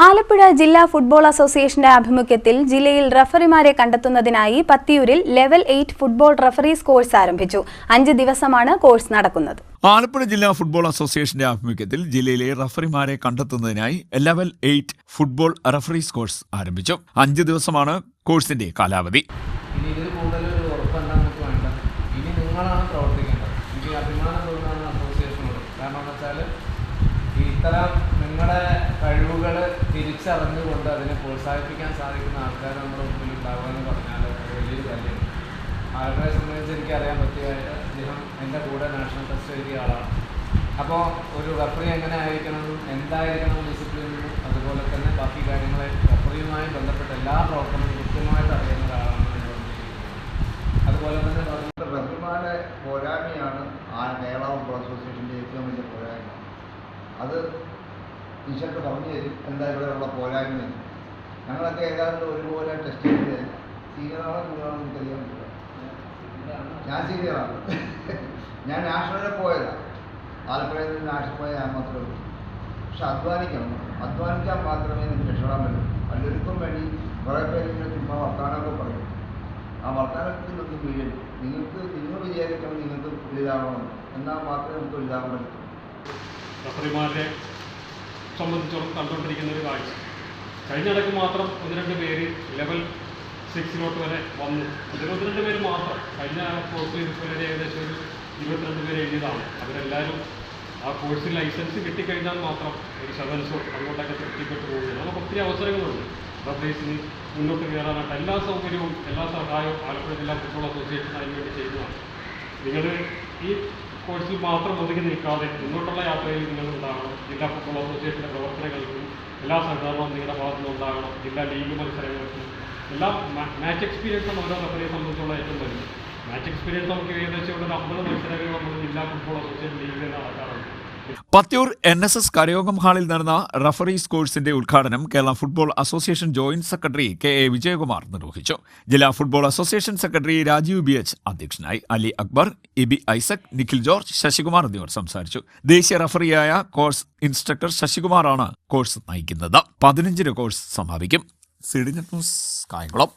ആലപ്പുഴ ജില്ലാ ഫുട്ബോൾ അസോസിയേഷന്റെ ആഭിമുഖ്യത്തിൽ ജില്ലയിൽ റഫറിമാരെ കണ്ടെത്തുന്നതിനായി പത്തിയൂരിൽ ലെവൽ 8 ഫുട്ബോൾ റഫറീസ് കോഴ്സ് ആരംഭിച്ചു. 5 ദിവസമാണ് കോഴ്സ് നടക്കുന്നത്. ആലപ്പുഴ ജില്ലാ ഫുട്ബോൾ അസോസിയേഷന്റെ ആഭിമുഖ്യത്തിൽ ജില്ലയിലെ റഫറിമാരെ കണ്ടെത്തുന്നതിനായി ലെവൽ 8 ഫുട്ബോൾ റഫറീസ് കോഴ്സ് ആരംഭിച്ചു. 5 ദിവസമാണ് കോഴ്സിന്റെ കാലാവധി. ഇനി ഇതിൽ കൂടുതൽ ഉറപ്പെന്താ നമുക്ക് വേണ്ടത്? ഇനി നിങ്ങളാണ് പ്രവർത്തിക്കേണ്ടത്. എനിക്ക് അഭിമാനം തോന്നുന്നതാണ് അസോസിയേഷനോട്. കാരണം എന്ന് വെച്ചാൽ ഇത്തരം നിങ്ങളുടെ കഴിവുകൾ തിരിച്ചറിഞ്ഞുകൊണ്ട് അതിനെ പ്രോത്സാഹിപ്പിക്കാൻ സാധിക്കുന്ന ആൾക്കാർ നമ്മുടെ മുമ്പിൽ ഉണ്ടാവുക എന്ന് പറഞ്ഞാൽ വലിയൊരു കാര്യമാണ്. ആലപ്പുഴയെ സംബന്ധിച്ച് എനിക്കറിയാൻ പറ്റിയായിട്ട് അദ്ദേഹം എൻ്റെ കൂടെ നാഷണൽ ടെസ്റ്റ് എഴുതിയ ആളാണ്. അപ്പോൾ ഒരു റഫറി എങ്ങനെ ആയിരിക്കണം, എന്തായിരിക്കണം ഡിസിപ്ലിനും, അതുപോലെ തന്നെ ബാക്കി കാര്യങ്ങളെ റഫറിയുമായി ബന്ധപ്പെട്ട എല്ലാ പ്രവർത്തനവും കൃത്യമായിട്ട് അറിയുന്ന ഒരാളാണ് ഞാൻ പറഞ്ഞിരിക്കുന്നത്. അതുപോലെ തന്നെ റഫറിമാരുടെ പോരായ്മയാണ് കേരള ഫുട്ബോൾ അസോസിയേഷൻ്റെ ഏറ്റവും വലിയ പോരായ്മ. അത് ടീച്ചർക്ക് പറഞ്ഞു തരും എന്താ ഇവിടെയുള്ള പോരായ്മ. ഞങ്ങളൊക്കെ ഏതാണ്ട് ഒരുപോലെ ടെസ്റ്റ് ചെയ്ത് സീനിയറാണോ ജൂനിയറാണോ എനിക്കറിയാൻ പറ്റില്ല. ഞാൻ സീനിയറാണ്. ഞാൻ നാഷണലിൽ പോയതാണ്. ആലപ്പുഴയിൽ നിന്ന് നാഷണൽ പോയ ഞാൻ മാത്രമേ ഉള്ളൂ. പക്ഷെ അധ്വാനിക്കാൻ മാത്രമേ നിങ്ങൾക്ക് രക്ഷപ്പെടാൻ പറ്റൂ. പലർക്കും വേണ്ടി കുറേ പേര് ഇങ്ങനെ ചുമ്മാ വർത്താനമൊക്കെ പറയും. ആ വർത്താനത്തിൽ നമുക്ക് വീഴും. നിങ്ങൾ വിചാരിക്കണം നിങ്ങൾക്ക് വലുതാവണം, എന്നാൽ മാത്രമേ നമുക്ക് വലുതാകാൻ പറ്റൂ. റഫറിമാരെ സംബന്ധിച്ചോളം കണ്ടുകൊണ്ടിരിക്കുന്ന ഒരു കാഴ്ച, കഴിഞ്ഞിടയ്ക്ക് മാത്രം 1-2 പേര് ലെവൽ 6 വരെ വന്നു. 1-2 പേര് മാത്രം കഴിഞ്ഞ കോഴ്സിൽ വരെ ഏകദേശം ഒരു 22 പേര് എഴുതിയതാണ്. അവരെല്ലാവരും ആ കോഴ്സിൽ ലൈസൻസ് കിട്ടിക്കഴിഞ്ഞാൽ മാത്രം ഒരു 7 അങ്ങോട്ടൊക്കെ തൃപ്തിപ്പെട്ടു പോകുകയാണ്. നമുക്ക് ഒത്തിരി അവസരങ്ങളുണ്ട് റഫറീസിന് മുന്നോട്ട് കയറാനായിട്ട്. എല്ലാ സൗകര്യവും എല്ലാ സഹായവും ആലപ്പുഴ ജില്ലാ ഫുട്ബോൾ അസോസിയേഷൻ അതിനുവേണ്ടി ചെയ്യുന്നതാണ്. നിങ്ങൾ ഈ കോഴ്സിൽ മാത്രം ഒതുങ്ങി നിൽക്കാതെ മുന്നോട്ടുള്ള യാത്രയിൽ നിങ്ങൾ ഉണ്ടാകണം. ജില്ലാ ഫുട്ബോൾ അസോസിയേഷൻ്റെ പ്രവർത്തനങ്ങൾക്കും എല്ലാ സഹകരണവും നിങ്ങളുടെ ഭാഗത്തു നിന്ന് ഉണ്ടാകണം. ജില്ലാ ലീഗ് മത്സരങ്ങൾക്കും എല്ലാം മാച്ച് എക്സ്പീരിയൻസാണ് ഓരോ റഫറിയെ സംബന്ധിച്ചുള്ള ഏറ്റവും വലുത്. മാച്ച് എക്സ്പീരിയൻസ് നമുക്ക് ഏകദേശം ഒരു 50 മത്സരങ്ങൾ നമ്മൾ ജില്ലാ ഫുട്ബോൾ അസോസിയേഷൻ ലീഗിൽ നടക്കാറുണ്ട്. പത്തിയൂർ NSS കരയോഗം ഹാളിൽ നടന്ന റഫറീസ് കോഴ്സിന്റെ ഉദ്ഘാടനം Kerala football association joint secretary KA Vijayakumar നിർവഹിച്ചു. ജില്ലാ football association secretary Rajeev BH അധ്യക്ഷനായി. Ali Akbar, EB Isaac, Nikhil George, Sasikumar എന്നിവർ സംസാരിച്ചു. ദേശീയ റഫറിയായ കോഴ്സ് ഇൻസ്ട്രക്ടർ ശശികുമാറാണ് കോഴ്സ് നയിക്കുന്നത്. 15 കോഴ്സ് സമാപിക്കും. CDNet news Kayamkulam.